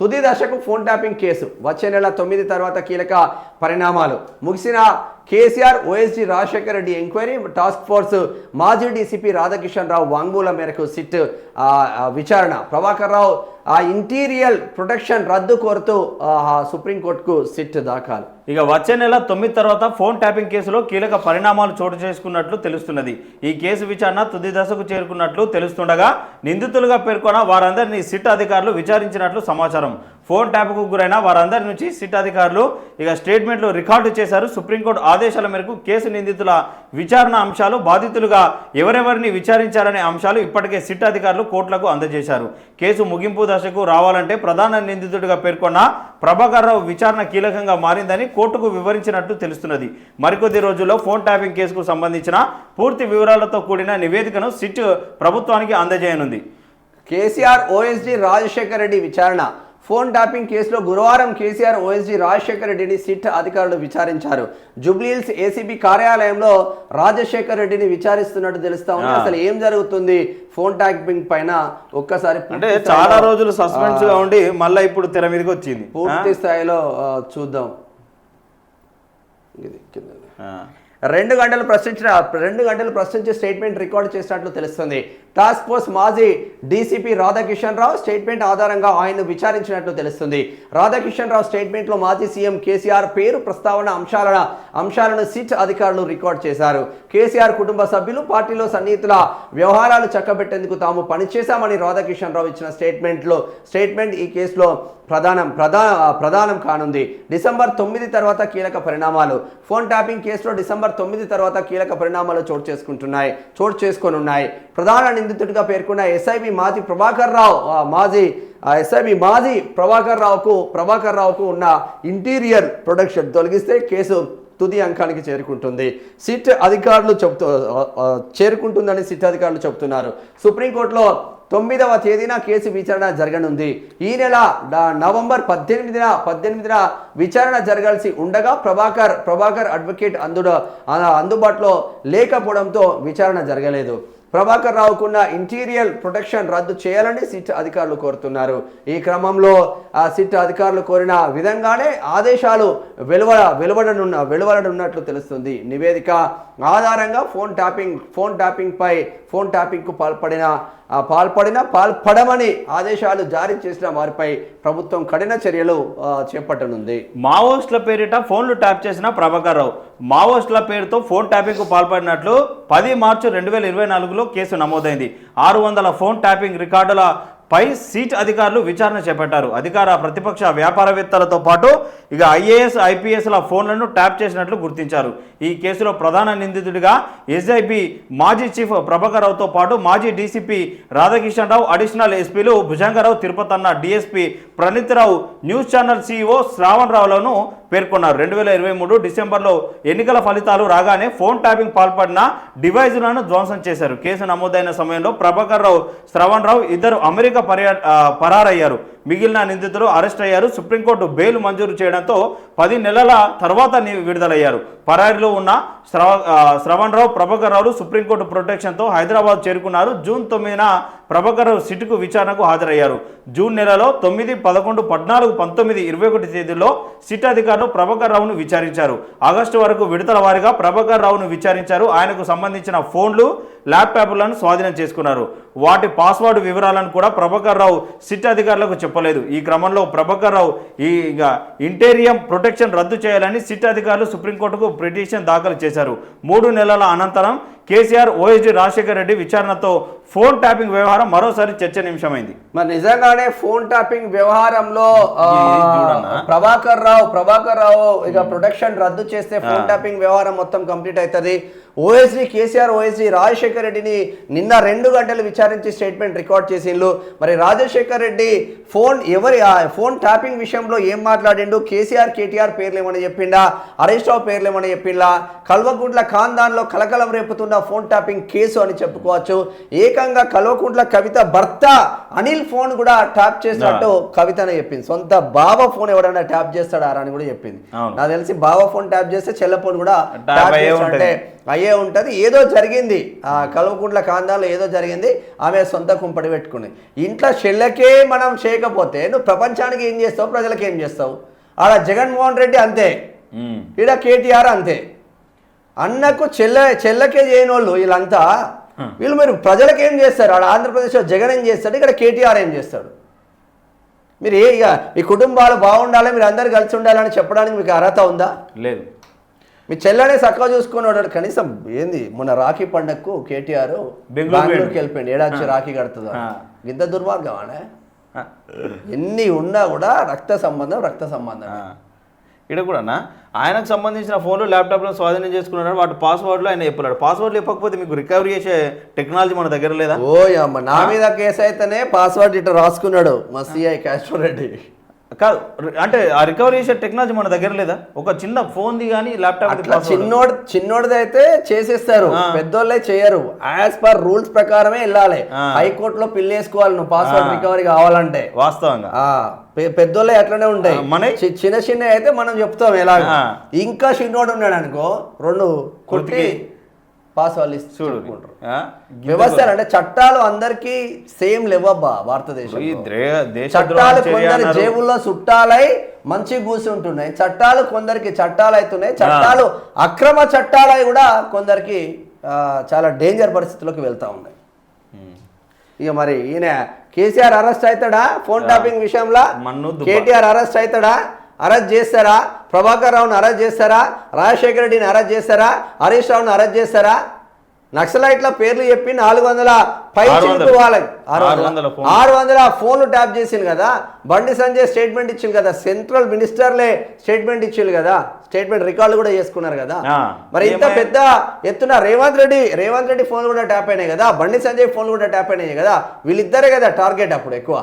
తుది దశకు phone tapping case వచ్చే నెల 9 తర్వాత కీలక పరిణామాలు. ముగిసిన KCR OSD Rajasekhara Reddy enquiry task force మాజీ డీసీపీ రాధాకిషన్ రావు వాంగ్మూలం మేరకు సిట్ విచారణ. ప్రభాకర్ రావు ఇంటీరియర్ ప్రొటెక్షన్ రద్దు కోరుతూ సుప్రీంకోర్టుకు సిట్ దాఖలు. ఇక వచ్చే నెల 9 తర్వాత ఫోన్ ట్యాపింగ్ కేసులో కీలక పరిణామాలు చోటు చేసుకున్నట్లు తెలుస్తున్నది. ఈ కేసు విచారణ తుది దశకు చేరుకున్నట్లు తెలుస్తుండగా నిందితులుగా పేర్కొన్న వారందరినీ సిట్ అధికారులు విచారించినట్లు సమాచారం. ఫోన్ ట్యాప్కు గురైన వారందరి నుంచి సిట్ అధికారులు ఇక స్టేట్మెంట్లు రికార్డు చేశారు. సుప్రీంకోర్టు ఆదేశాల మేరకు కేసు నిందితుల విచారణ అంశాలు, బాధితులుగా ఎవరెవరిని విచారించారనే అంశాలు ఇప్పటికే సిట్ అధికారులు కోర్టులకు అందజేశారు. కేసు ముగింపు దశకు రావాలంటే ప్రధాన నిందితుడిగా పేర్కొన్న ప్రభాకర్ రావు విచారణ కీలకంగా మారిందని కోర్టుకు వివరించినట్టు తెలుస్తున్నది. మరికొద్ది రోజుల్లో ఫోన్ ట్యాపింగ్ కేసుకు సంబంధించిన పూర్తి వివరాలతో కూడిన నివేదికను సిట్ ప్రభుత్వానికి అందజేయనుంది. కేసీఆర్ ఓఎస్డీ రాజశేఖర రెడ్డి విచారణ. ఫోన్ ట్యాపింగ్ కేసులో గురువారం కేసీఆర్ ఓఎస్డీ రాజశేఖర రెడ్డిని సిట్ అధికారులు విచారించారు. జూబ్లీహిల్స్ ఏసీబీ కార్యాలయంలో రాజశేఖర రెడ్డిని విచారిస్తున్నట్టు తెలుస్తా ఉంది. అసలు ఏం జరుగుతుంది ఫోన్ ట్యాపింగ్ పైన ఒక్కసారి అంటే చాలా రోజులు సస్పెన్స్ గా ఉండి మళ్ళీ ఇప్పుడు తెర మీదకి వచ్చింది. పూర్తి స్థాయిలో చూద్దాం. 2 గంటలు ప్రశ్నించి స్టేట్మెంట్ రికార్డు చేసినట్లు తెలుస్తుంది. టాస్క్ ఫోర్స్ మాజీ డీసీపీ రాధాకిషన్ రావు స్టేట్మెంట్ ఆధారంగా ఆయన్ను విచారించినట్లు తెలుస్తుంది. రాధాకిషన్ రావు స్టేట్మెంట్లో మాజీ సీఎం కేసీఆర్ పేరు ప్రస్తావన అంశాలను సిట్ అధికారులు రికార్డు చేశారు. కేసీఆర్ కుటుంబ సభ్యులు, పార్టీలో సన్నిహితుల వ్యవహారాలు చక్కబెట్టేందుకు తాము పనిచేశామని రాధాకిషన్ రావు ఇచ్చిన స్టేట్మెంట్ ఈ కేసులో ప్రధానం కానుంది. డిసెంబర్ 9 తర్వాత కీలక పరిణామాలు. ఫోన్ ట్యాపింగ్ కేసులో డిసెంబర్ 9 తర్వాత కీలక పరిణామాలు చోటు చేసుకోనున్నాయి. ప్రధాన నిందితుడిగా పేర్కొన్న ఎస్ఐబి మాజీ ప్రభాకర్ రావుకు ఉన్న ఇంటీరియర్ ప్రొటెక్షన్ తొలగిస్తే కేసు తుది అంకానికి చేరుకుంటుందని సిట్ అధికారులు చెబుతున్నారు. సుప్రీంకోర్టులో 9వ తేదీన కేసు విచారణ జరగనుంది. ఈ నెల నవంబర్ 18న విచారణ జరగాల్సి ఉండగా ప్రభాకర్ అడ్వకేట్ అందుబాటులో లేకపోవడంతో విచారణ జరగలేదు. ప్రభాకర్ రావుకున్న ఇంటీరియర్ ప్రొటెక్షన్ రద్దు చేయాలని సిట్ అధికారులు కోరుతున్నారు. ఈ క్రమంలో సిట్ అధికారులు కోరిన విధంగానే ఆదేశాలు వెలువడనున్నట్లు తెలుస్తుంది. నివేదిక ఆధారంగా ఫోన్ ట్యాపింగ్కు పాల్పడమని ఆదేశాలు జారీ చేసిన వారిపై ప్రభుత్వం కఠిన చర్యలు చేపట్టనుంది. మావోయిస్టుల పేరిట ఫోన్లు ట్యాప్ చేసిన ప్రభాకర్ రావు మావోయిస్టుల పేరుతో ఫోన్ ట్యాపింగ్కు పాల్పడినట్లు 10 మార్చి 2024లో కేసు నమోదైంది. 600 ఫోన్ ట్యాపింగ్ రికార్డుల పై సిట్ అధికారులు విచారణ చేపట్టారు. అధికార ప్రతిపక్ష వ్యాపారవేత్తలతో పాటు ఇక ఐఏఎస్ ఐపీఎస్ల ఫోన్లను ట్యాప్ చేసినట్లు గుర్తించారు. ఈ కేసులో ప్రధాన నిందితుడిగా ఎస్ఐబి మాజీ చీఫ్ ప్రభాకర్ రావుతో పాటు మాజీ డీసీపీ రాధాకిషన్ రావు, అడిషనల్ ఎస్పీలు భుజంగరావు, తిరుపతన్న, డిఎస్పీ ప్రణీత్ రావు, న్యూస్ ఛానల్ సీఈఓ శ్రావణ్ రావులను పేర్కొన్నారు. 2023 డిసెంబర్లో ఎన్నికల ఫలితాలు రాగానే ఫోన్ ట్యాపింగ్ పాల్పడిన డివైజులను ధ్వంసం చేశారు. కేసు నమోదైన సమయంలో ప్రభాకర్ రావు, శ్రవణ్ రావు ఇద్దరు అమెరికా పరారయ్యారు. మిగిలిన నిందితులు అరెస్ట్ అయ్యారు. సుప్రీంకోర్టు బెయిల్ మంజూరు చేయడంతో 10 నెలల తర్వాత విడుదలయ్యారు. పరారీలో ఉన్న శ్రవణ్ రావు, ప్రభాకర్ రావులు సుప్రీంకోర్టు ప్రొటెక్షన్తో హైదరాబాద్ చేరుకున్నారు. జూన్ 9న ప్రభాకర్ రావు సిట్కు విచారణకు హాజరయ్యారు. జూన్ నెలలో 9, 11, 14, 19, 21 తేదీల్లో సిట్ అధికారులు ప్రభాకర్ రావును విచారించారు. ఆగస్టు వరకు విడతల వారీగా ప్రభాకర్ రావును విచారించారు. ఆయనకు సంబంధించిన ఫోన్లు, ల్యాప్టాప్లను స్వాధీనం చేసుకున్నారు. వాటి పాస్వర్డ్ వివరాలను కూడా ప్రభాకర్ రావు సిట్ అధికారులకు చెప్పలేదు. ఈ క్రమంలో ప్రభాకర్ రావు ఇంటీరియర్ ప్రొటెక్షన్ రద్దు చేయాలని సిట్ అధికారులు సుప్రీంకోర్టుకు పిటిషన్ దాఖలు చేశారు. 3 నెలల అనంతరం కేసీఆర్ ఓఎస్డీ రాజశేఖర రెడ్డి విచారణతో ఫోన్ ట్యాపింగ్ వ్యవహారం మరోసారి చర్చనీయాంశమైంది. మరి నిజంగానే ఫోన్ ట్యాపింగ్ వ్యవహారంలో ప్రభాకర్ రావు ఇక ప్రొటెక్షన్ రద్దు చేస్తే ఫోన్ ట్యాపింగ్ వ్యవహారం మొత్తం కంప్లీట్ అవుతుంది. కేసీఆర్ ఓఎస్డీ రాజశేఖర రెడ్డిని నిన్న 2 గంటలు విచారించి స్టేట్మెంట్ రికార్డ్ చేసిండ్రు. మరి రాజశేఖర రెడ్డి ఫోన్ ట్యాపింగ్ విషయంలో ఏం మాట్లాడిండు? కేసీఆర్ కేటీఆర్ పేర్లు ఏమని చెప్పిండా? హరీష్ రావు పేర్లు ఏమని చెప్పిండా? కల్వకుంట్ల ఖాందాన్లో కలకలం రేపుతున్న ఫోన్ ట్యాపింగ్ కేసు అని చెప్పుకోవచ్చు. ఏకంగా కల్వకుంట్ల కవిత భర్త అనిల్ ఫోన్ కూడా ట్యాప్ చేసినట్టు కవితనే చెప్పింది. సొంత బావ ఫోన్ ఎవరైనా ట్యాప్ చేస్తాడా అని కూడా చెప్పింది. నాకు తెలిసి బావ ఫోన్ ట్యాప్ చేస్తే చెల్ల ఫోన్ కూడా ట్యాప్ చేస్తుంటే అయ్యే ఉంటది. ఏదో జరిగింది ఆ కల్వకుంట్ల కాందాలో, ఏదో జరిగింది. ఆమె సొంత కుంపడి పెట్టుకుని ఇంట్లో చెల్లకే మనం చేయకపోతే నువ్వు ప్రపంచానికి ఏం చేస్తావు, ప్రజలకు ఏం చేస్తావు? ఆడ జగన్మోహన్ రెడ్డి అంతే, ఈడ కేటీఆర్ అంతే. అన్నకు చెల్లకే చేయని వాళ్ళు వీళ్ళంతా. వీళ్ళు మీరు ప్రజలకు ఏం చేస్తారు? ఆడ ఆంధ్రప్రదేశ్లో జగన్ ఏం చేస్తాడు, ఇక్కడ కేటీఆర్ ఏం చేస్తాడు? మీరు ఇక మీ కుటుంబాలు బాగుండాలి, మీరు అందరు కలిసి ఉండాలని చెప్పడానికి మీకు అర్హత ఉందా? లేదు. మీ చెల్లెనే చక్కగా చూసుకున్నాడు. కనీసం ఏంది మొన్న రాఖీ పండగకు కేటీఆర్ బెంగళూరుకి వెళ్ళిపోయింది. ఏడాది రాఖీ కడుతుందా? ఇంత దుర్మార్గం అనే ఎన్ని ఉన్నా కూడా రక్త సంబంధం. ఇక్కడ కూడా ఆయనకు సంబంధించిన ఫోన్లు ల్యాప్టాప్లో స్వాధీనం చేసుకున్నాడు. వాటి పాస్వర్డ్లు ఆయన చెప్పాడు. పాస్వర్డ్లు చెప్పకపోతే మీకు రికవరీ చేసే టెక్నాలజీ మన దగ్గర లేదా? ఓ అమ్మ, నా మీద కేసు అయితేనే పాస్వర్డ్ ఇట్లా రాసుకున్నాడు మా సిఐ కాశ్వర్ రెడ్డి. కాదు అంటే ఆ రికవరీ చేసే టెక్నాలజీ మన దగ్గర లేదా? ఒక చిన్న ఫోన్ది కానీ ల్యాప్టాప్ చిన్నోడిది అయితే చేసేస్తారు, పెద్దోళ్ళే చేయరు. యాజ్ పర్ రూల్స్ ప్రకారమే వెళ్ళాలి. హైకోర్టులో పిల్ వేసుకోవాలి నువ్వు పాస్వర్డ్ రికవరీ కావాలంటే. వాస్తవంగా పెద్దోళ్ళే అట్లనే ఉంటాయి. చిన్న అయితే మనం చెప్తాం ఎలా. ఇంకా చిన్నోడు ఉన్నాడు అనుకో, 2 కొట్టి పాస్వర్డ్ చూడుకుంటారు. వ్యవస్థ అంటే చట్టాలు అందరికీ సేమ్ లేవబ్బా భారతదేశం. చట్టాలు కొందరి జేబుల్లో చుట్టాలై మంచి కూర్చుంటున్నాయి, చట్టాలు కొందరికి చట్టాలు అవుతున్నాయి, చట్టాలు అక్రమ చట్టాలై కూడా కొందరికి చాలా డేంజర్ పరిస్థితుల్లోకి వెళ్తా ఉన్నాయి. ఇక మరి ఈయన కేసీఆర్ అరెస్ట్ అవుతాడా ఫోన్ ట్యాపింగ్ విషయంలో? కేటీఆర్ అరెస్ట్ అవుతాడా? అరెస్ట్ చేస్తారా? ప్రభాకర్ రావును అరెస్ట్ చేస్తారా? రాజశేఖర రెడ్డిని అరెస్ట్ చేస్తారా? హరీష్ రావును అరెస్ట్ చేస్తారా? నక్సలైట్ల పేర్లు చెప్పి 400 పై చిలుకు వాళ్ళకి 600 ఫోన్లు ట్యాప్ చేసింది కదా. బండి సంజయ్ స్టేట్మెంట్ ఇచ్చింది కదా, సెంట్రల్ మినిస్టర్లే స్టేట్మెంట్ ఇచ్చింది కదా, స్టేట్మెంట్ రికార్డు కూడా చేసుకున్నారు కదా. మరి ఇంత పెద్ద ఎత్తున రేవంత్ రెడ్డి ఫోన్ కూడా ట్యాప్ అయినాయి కదా, బండి సంజయ్ ఫోన్ కూడా ట్యాప్ అయినాయి కదా. వీళ్ళిద్దరే కదా టార్గెట్ అప్పుడు ఎక్కువ.